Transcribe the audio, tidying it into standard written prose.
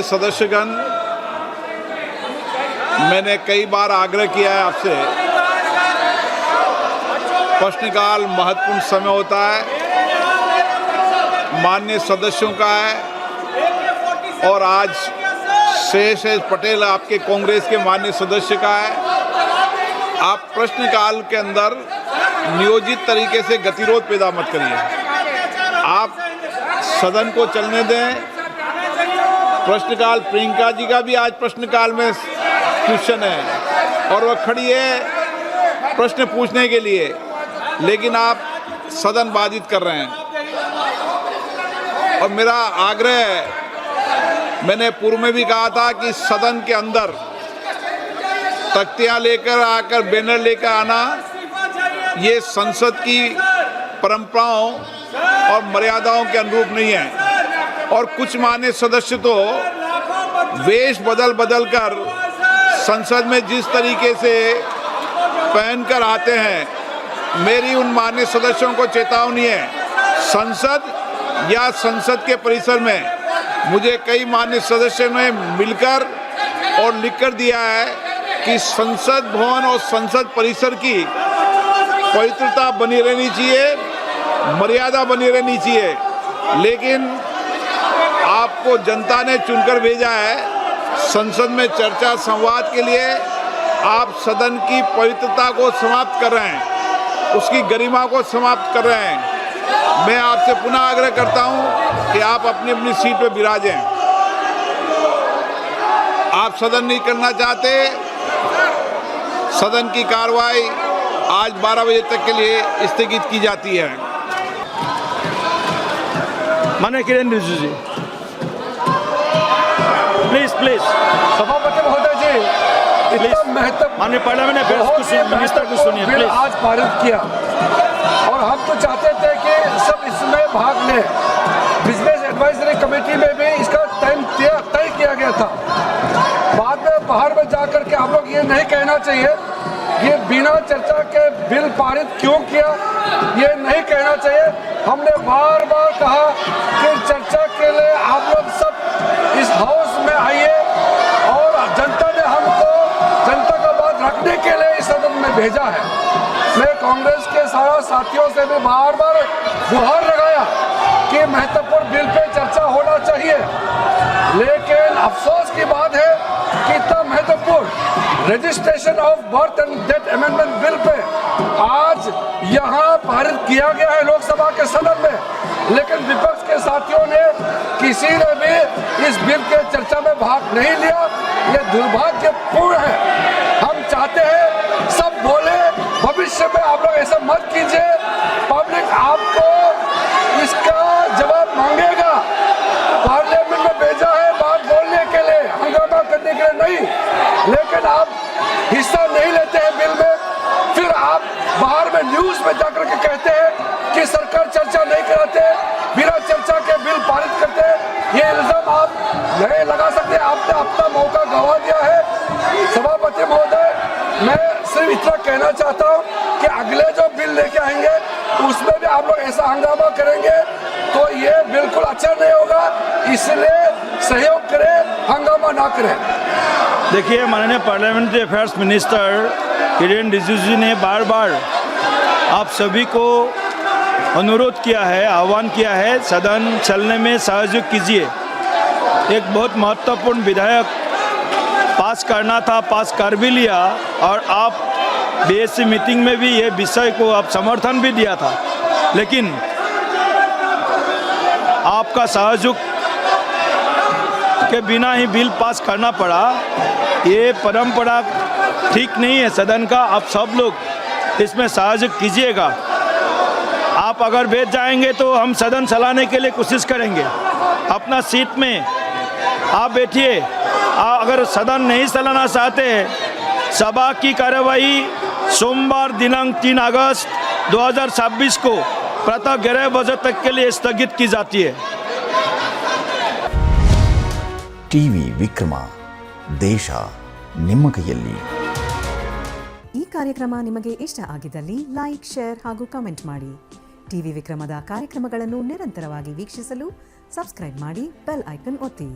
की सदस्यगण, मैंने कई बार आग्रह किया है आपसे, प्रश्नकाल महत्वपूर्ण समय होता है, माननीय सदस्यों का है, और आज शेष पटेल आपके कांग्रेस के माननीय सदस्य का है। आप प्रश्नकाल के अंदर नियोजित तरीके से गतिरोध पैदा मत करिए। आप सदन को चलने दें। प्रश्नकाल, प्रियंका जी का भी आज प्रश्नकाल में क्वेश्चन है और वह खड़ी है प्रश्न पूछने के लिए, लेकिन आप सदन बाधित कर रहे हैं। और मेरा आग्रह है, मैंने पूर्व में भी कहा था कि सदन के अंदर तख्तियां लेकर आकर बैनर लेकर आना ये संसद की परंपराओं और मर्यादाओं के अनुरूप नहीं है। और कुछ माननीय सदस्य तो वेश बदल बदल कर संसद में जिस तरीके से पहनकर आते हैं, मेरी उन माननीय सदस्यों को चेतावनी है। संसद या संसद के परिसर में मुझे कई माननीय सदस्यों ने मिलकर और लिखकर दिया है कि संसद भवन और संसद परिसर की पवित्रता बनी रहनी चाहिए, मर्यादा बनी रहनी चाहिए। लेकिन आपको जनता ने चुनकर भेजा है संसद में चर्चा संवाद के लिए। आप सदन की पवित्रता को समाप्त कर रहे हैं, उसकी गरिमा को समाप्त कर रहे हैं। मैं आपसे पुनः आग्रह करता हूं कि आप अपनी अपनी सीट पर विराजें। आप सदन नहीं करना चाहते, सदन की कार्रवाई आज 12 बजे तक के लिए स्थगित की जाती है। माननीय किरण रिजिजू जी, प्लीज प्लीज। सभापति महोदय जी, इतना महत्वपूर्ण माननीय पार्लियामेंट मिनिस्टर को सुनिए बिल प्लीज। आज पारित किया और हम तो चाहते थे कि सब इसमें भाग लें। बिजनेस एडवाइजरी कमेटी में भी इसका टाइम तय किया गया था। बाद में बाहर में जाकर के आप लोग ये नहीं कहना चाहिए ये बिना चर्चा के बिल पारित क्यों किया, ये नहीं कहना चाहिए। हमने बार बार कहा कि चर्चा के लिए आप लोग सब इस हाउस में आइए, और जनता ने हमको जनता का बात रखने के लिए इस सदन में भेजा है। मैं कांग्रेस के सारा साथियों से भी बार बार गुहार लगाया कि महत्वपूर्ण बिल पे चर्चा होना चाहिए, लेकिन अफसोस की बात है कि इतना महत्वपूर्ण registration of birth and death amendment bill pay आज यहाँ पारित किया गया है लोकसभा के सदन में, लेकिन विपक्ष के साथियों ने किसी ने भी इस बिल के चर्चा में भाग नहीं लिया। ये दुर्भाग्यपूर्ण है। हम चाहते हैं सब बोले, भविष्य में आप लोग ऐसा मत कीजिए। पब्लिक आपको इसका जवाब मांगेगा। पार्लियामेंट में भेजा है बात बोलने के लिए, हंगामा करने के लिए नहीं, लेकिन आप हिस्सा नहीं लेते हैं बिल में। फिर आप बाहर में न्यूज में जाकर के कहते हैं कि सरकार चर्चा नहीं कराते, बिना चर्चा के बिल पारित करते। ये इल्जाम आप नहीं लगा सकते, आपने अपना मौका गंवा दिया है। सभापति महोदय, मैं सिर्फ इतना कहना चाहता हूँ कि अगले जो बिल लेके आएंगे उसमें भी आप लोग ऐसा हंगामा करेंगे तो ये बिल्कुल अच्छा नहीं होगा। इसलिए सहयोग करें, हंगामा ना करें। देखिए, माननीय पार्लियामेंट्री अफेयर्स मिनिस्टर किरण रिजिजू ने बार बार आप सभी को अनुरोध किया है, आह्वान किया है, सदन चलने में सहयोग कीजिए। एक बहुत महत्वपूर्ण विधेयक पास करना था, पास कर भी लिया, और आप बीएससी मीटिंग में भी ये विषय को आप समर्थन भी दिया था, लेकिन आपका सहयोग के बिना ही बिल पास करना पड़ा। ये परंपरा ठीक नहीं है सदन का। आप सब लोग इसमें सहयोग कीजिएगा। आप अगर बैठ जाएंगे तो हम सदन चलाने के लिए कोशिश करेंगे। अपना सीट में आप बैठिए। अगर सदन नहीं चलाना चाहते, सभा की कार्यवाही सोमवार दिनांक 3 अगस्त 2026 को प्रातः 11 बजे तक के लिए स्थगित की जाती है। ಟಿವಿ ವಿಕ್ರಮ, ದೇಶ ನಿಮ್ಮ ಕೈಯಲ್ಲಿ. ಈ ಕಾರ್ಯಕ್ರಮ ನಿಮಗೆ ಇಷ್ಟ ಆಗಿದ್ದಲ್ಲಿ ಲೈಕ್, ಶೇರ್ ಹಾಗೂ ಕಮೆಂಟ್ ಮಾಡಿ. ಟಿವಿ ವಿಕ್ರಮದ ಕಾರ್ಯಕ್ರಮಗಳನ್ನು ನಿರಂತರವಾಗಿ ವೀಕ್ಷಿಸಲು ಸಬ್ಸ್ಕ್ರೈಬ್ ಮಾಡಿ, ಬೆಲ್ ಐಕನ್ ಒತ್ತಿ.